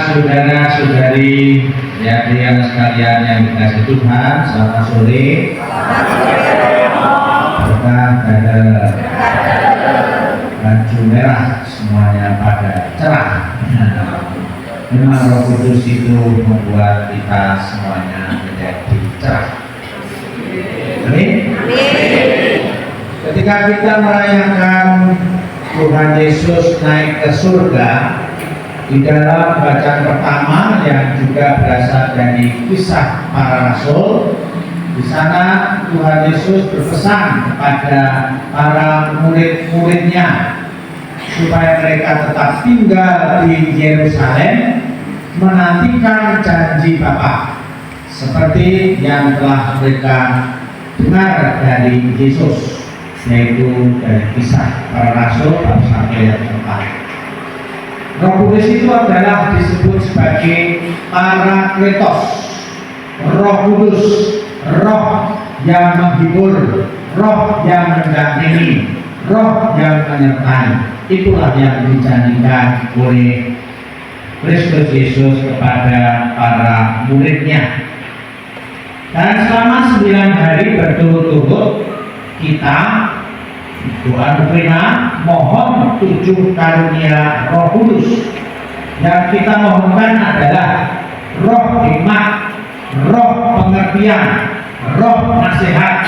saudara-saudari yang sekalian yang dikasihi Tuhan, selamat sore. Berkah pada baju merah semuanya pada cerah. Memang Roh Kudus itu membuat kita semuanya menjadi cerah. Amin. Ketika kita merayakan Tuhan Yesus naik ke surga, di dalam bacaan pertama yang juga berasal dari Kisah Para Rasul, di sana Tuhan Yesus berpesan kepada para murid-muridnya supaya mereka tetap tinggal di Yerusalem menantikan janji Bapa seperti yang telah mereka dengar dari Yesus, yaitu dari Kisah Para Rasul bab 1 ayat 4. Roh Kudus itu adalah disebut sebagai Parakletos, Roh Kudus, Roh yang menghibur, Roh yang mendampingi, Roh yang menyertai. Itulah yang dijanjikan oleh Kristus Yesus kepada para muridnya. Dan selama 9 hari berturut-turut kita doa bersama mohon 7 karunia Roh Kudus. Yang kita mohonkan adalah roh hikmat, roh pengertian, roh nasihat,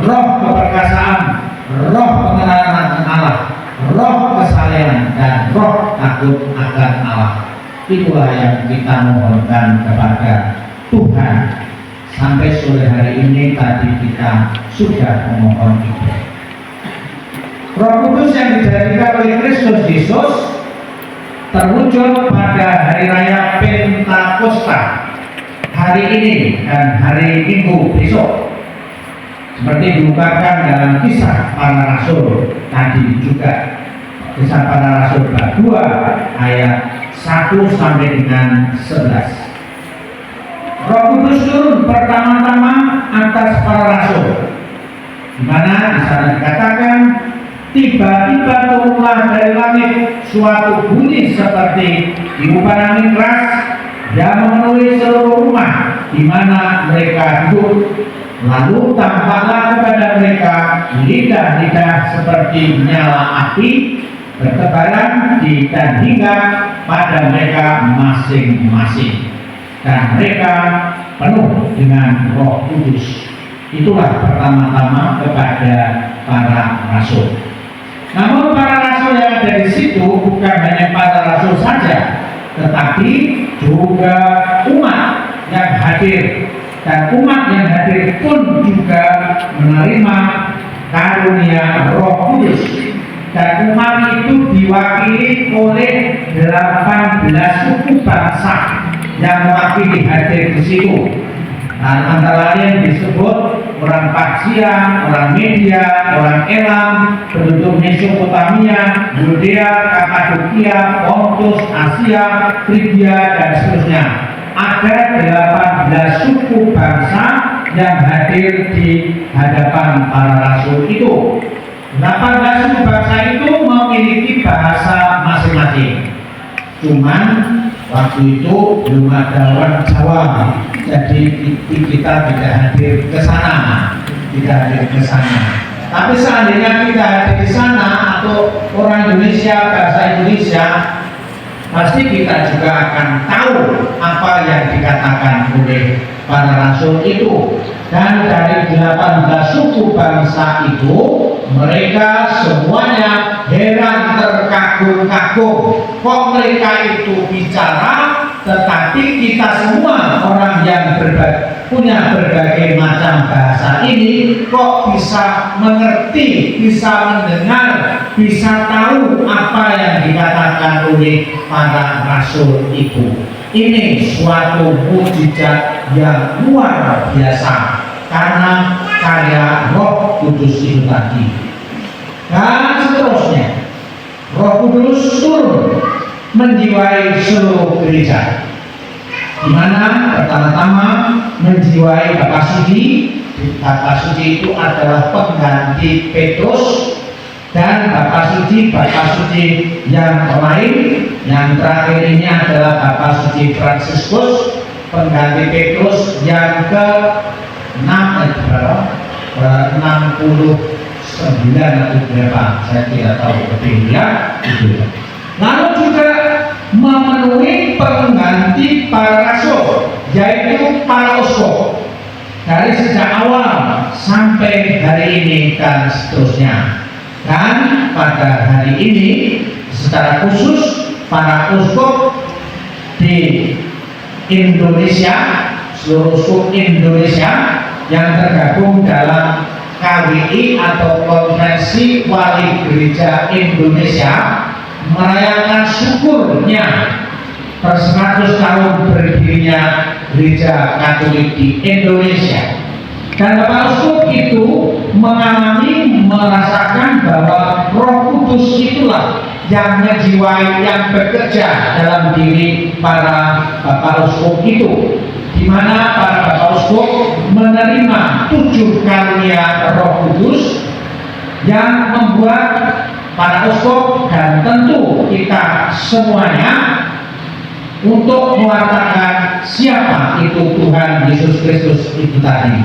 roh keperkasaan, roh pengenalan akan Allah, roh kesalehan, dan roh takut akan Allah. Itulah yang kita mohonkan kepada Tuhan. Sampai sore hari ini tadi kita sudah memohon itu. Roh Kudus yang dijadikan oleh Kristus Yesus terwujud pada hari raya Pentakosta hari ini dan hari Minggu besok, seperti diungkapkan dalam Kisah Para Rasul tadi juga. Kisah Para Rasul bab 2 ayat 1 sampai dengan 11. Roh Kudus turun pertama-tama atas para rasul, di mana di sana dikatakan tiba-tiba turunlah dari langit suatu bunyi seperti tiupan angin keras yang memenuhi seluruh rumah di mana mereka duduk. Lalu tampaklah kepada mereka lidah-lidah seperti nyala api bertebaran dan hingga pada mereka masing-masing, dan mereka penuh dengan Roh Kudus. Itulah pertama-tama kepada para rasul. Namun para rasul yang ada di situ bukan hanya para rasul saja, tetapi juga umat yang hadir, dan umat yang hadir pun juga menerima karunia Roh Kudus. Dan umat itu diwakili oleh 18 suku bangsa yang mewakili hadir di situ. Nah, antara lain disebut orang Parsia, orang Media, orang Elam, penduduk Mesopotamia, Yudea, Kapadokia, Pontus, Asia, Frigia, dan seterusnya. Ada 18 suku bangsa yang hadir di hadapan para rasul itu. 18 suku bangsa itu memiliki bahasa masing-masing. Cuman waktu itu belum ada orang Jawa, jadi kita tidak hadir ke sana, Tapi seandainya kita hadir di sana atau orang Indonesia, bahasa Indonesia, pasti kita juga akan tahu apa yang dikatakan oleh para rasul itu. Dan dari 18 suku bangsa itu, mereka semuanya heran, terkagum-kagum. Kok mereka itu bicara, tetapi kita semua orang yang punya berbagai macam bahasa ini kok bisa mengerti, bisa mendengar, bisa tahu apa yang dikatakan oleh para rasul itu. Ini suatu mukjizat yang luar biasa karena karya Roh Kudus itu tadi. Dan seterusnya, Roh Kudus turun menjiwai seluruh gereja, di mana pertama-tama menjiwai Bapak Sudi. Bapak Sudi itu adalah pengganti Petrus dan Bapa suci yang lain. Yang terakhir ini adalah Bapa suci Fransiskus pengganti Petrus yang ke-6 69 atau berapa, saya tidak tahu lebih ya itu. Lalu juga memenuhi pengganti para rasul, yaitu para uskup dari sejak awal sampai hari ini dan seterusnya. Dan pada hari ini secara khusus para uskup di Indonesia, seluruh uskup Indonesia yang tergabung dalam KWI atau Konferensi Wali Gereja Indonesia merayakan syukurnya per 100 tahun berdirinya Gereja Katolik di Indonesia. Dan Bapak Uskup itu merasakan bahwa Roh Kudus itulah yang menjiwai, yang bekerja dalam diri para Bapak Uskup itu, di mana para Bapak Uskup menerima 7 karunia Roh Kudus yang membuat para uskup dan tentu kita semuanya untuk mengatakan siapa itu Tuhan Yesus Kristus itu tadi.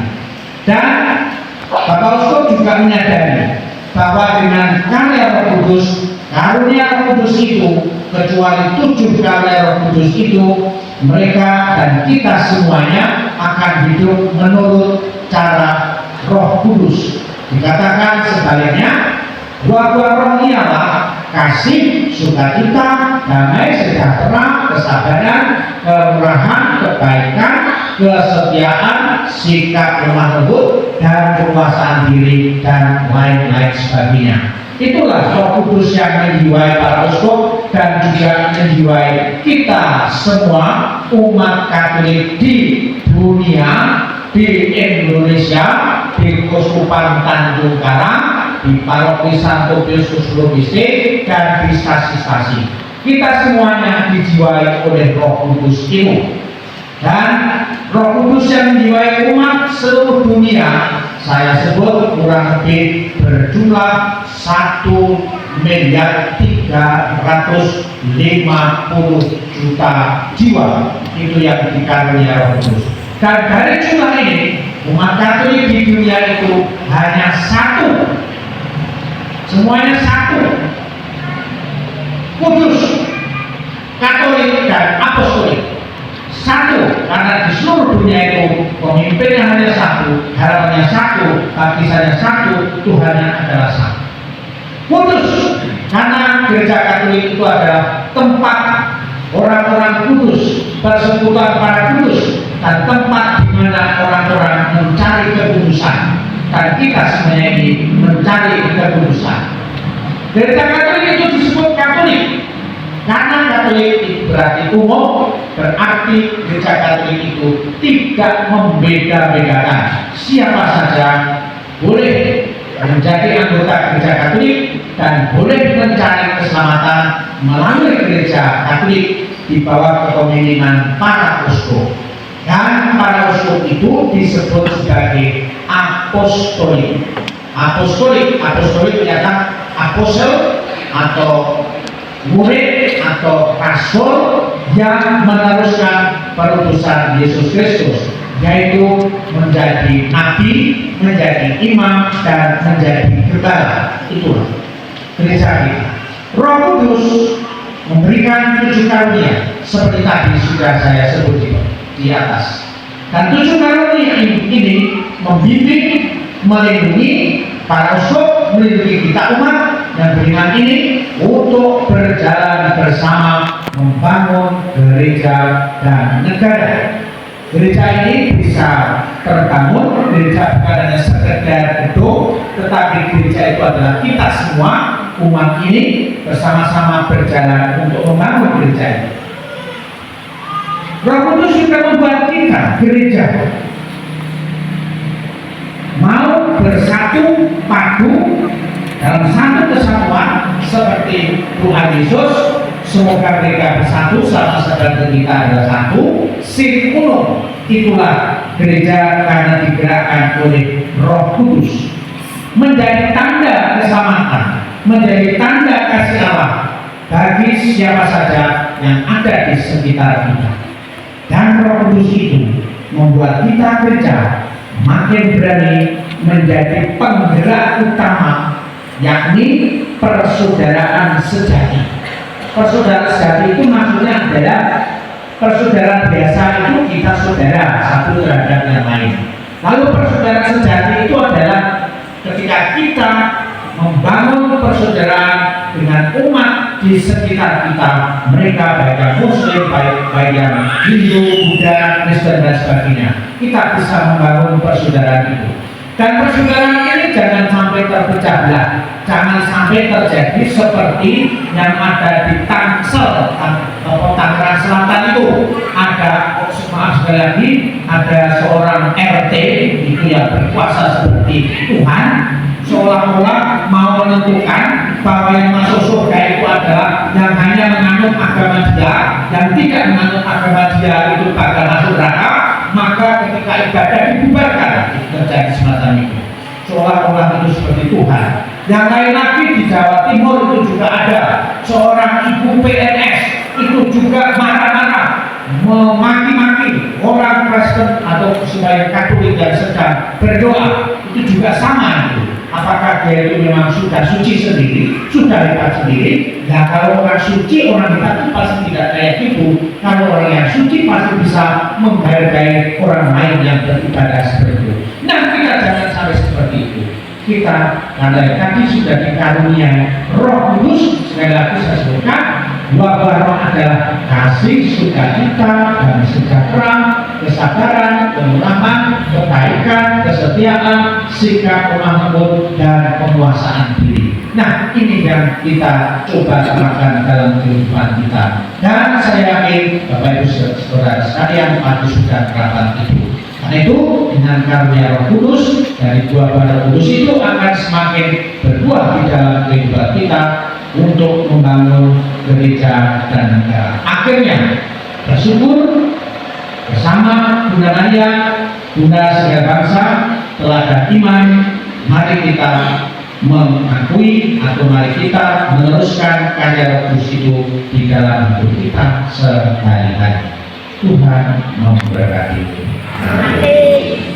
Dan Bapak Uskup juga menyadari bahwa dengan karya Roh Kudus, karunia Roh Kudus itu, kecuali 7 karunia Roh Kudus itu, mereka dan kita semuanya akan hidup menurut cara Roh Kudus. Dikatakan sebaliknya, buah-buah roh ialah kasih, sukacita, damai, sejahtera, kesabaran, kemurahan, kebaikan, kesetiaan, sikap lemah lembut, dan kekuasaan diri, dan lain-lain sebagainya. Itulah Roh Kudus yang menjiwai para uskup dan juga menjiwai kita semua umat Katolik di dunia, di Indonesia, di Keuskupan Tanjung Karang, di Paroki Santo Pius Logistik, dan di stasi-stasi. Kita semuanya dijiwai oleh Roh Kudus itu. Dan Roh Kudus yang menjiwai umat seluruh dunia, saya sebut kurang lebih berjumlah 1.350.000.000 jiwa. Itu yang dikaruniai Roh Kudus. Dan dari jumlah ini, umat Katolik di dunia itu hanya satu, semuanya satu, kudus, Katolik dan Apostolik. Satu, karena di seluruh dunia itu pemimpinnya hanya satu, harapannya satu, baptisannya satu, Tuhannya adalah satu. Kudus, karena Gereja Katolik itu adalah tempat orang-orang kudus, persekutuan para kudus, dan tempat di mana orang-orang mencari kekudusan. Dan kita semuanya ini mencari kekudusan. Gereja Katolik itu disebut Katolik karena Katolik itu berarti umum, berarti Gereja Katolik itu tidak membeda-bedakan. Siapa saja boleh menjadi anggota Gereja Katolik dan boleh mencari keselamatan melalui Gereja Katolik di bawah kepemimpinan para uskup. Dan para uskup itu disebut sebagai apostolik. Apostolik adalah apostel atau murid atau rasul yang meneruskan perutusan Yesus Kristus, yaitu menjadi nabi, menjadi imam, dan menjadi gembala. Itulah gereja kita. Roh Kudus memberikan 7 karunia seperti tadi sudah saya sebut di atas. Dan 7 karunia ini membimbing, melindungi para uskup, melindungi kita umat yang beriman ini untuk berjalan bersama membangun gereja dan negara. Gereja ini bisa terbangun, gereja bukan hanya sekedar gedung, tetapi gereja itu adalah kita semua umat ini bersama-sama berjalan untuk membangun gereja ini. Roh Kudus juga membuat kita gereja mau bersatu padu dalam satu kesatuan seperti Tuhan Yesus. Semoga mereka bersatu sama saudara kita adalah satu. Sing uno, itulah gereja karena digerakkan oleh Roh Kudus, menjadi tanda keselamatan menjadi tanda kasih Allah bagi siapa saja yang ada di sekitar kita. Dan Roh Kudus itu membuat kita kerja makin berani menjadi penggerak utama, yakni persaudaraan sejati. Persaudaraan sejati itu maksudnya adalah persaudaraan biasa itu kita saudara satu terhadap yang lain. Lalu persaudaraan sejati itu adalah ketika kita membangun persaudaraan dengan umat di sekitar kita, mereka baik yang Muslim, baik yang Hindu, Buddha, Kristen dan sebagainya. Kita bisa membangun persaudaraan itu. Dan persaudaraan ini jangan sampai terpecah belah, jangan sampai terjadi seperti yang ada di Tangsel atau Tangerang Selatan itu. Ada, maaf sekali lagi, ada seorang RT itu yang berkuasa seperti Tuhan, seolah-olah mau menentukan bahwa yang masuk surga itu adalah yang hanya menganut agama dia, yang tidak menganut agama dia itu bakal masuk neraka. Maka ketika ibadah dibubarkan, terjadi semacam itu, seolah-olah itu seperti Tuhan. Yang lain lagi di Jawa Timur itu juga ada seorang ibu PNS itu juga marah-marah, memaki-maki orang Kristen atau supaya Katolik yang sedang berdoa, itu juga sama itu. Apakah dia itu memang sudah suci sendiri, sudah hebat sendiri? Nah, kalau orang suci, orang hebat itu pasti tidak kayak gitu. Kalau orang yang suci pasti bisa menghargai orang lain yang beribadah seperti itu. Nah, kita jangan sampai seperti itu. Kita karena tadi sudah dikaruniai Roh Kudus, sekali lagi saya sebutkan, buah roh adalah kasih, sukacita, dan sejahtera, kesabaran, kemurahan, kebaikan, kesetiaan, sikap lemah lembut, dan penguasaan diri. Nah, ini yang kita coba terapkan dalam kehidupan kita. Dan saya yakin Bapak Ibu Saudara sekalian pasti sudah terapkan itu. Karena itu dengan karunia Roh Kudus dari buah Roh Kudus itu akan semakin berbuah di dalam kehidupan kita untuk membangun gereja dan negara. Akhirnya bersyukur bersama Bunda Maria, Bunda segala bangsa, teladan iman, mari kita mengakui atau mari kita meneruskan karya Roh Kudus itu di dalam hidup kita sehari-hari. Tuhan memberkati. Amin.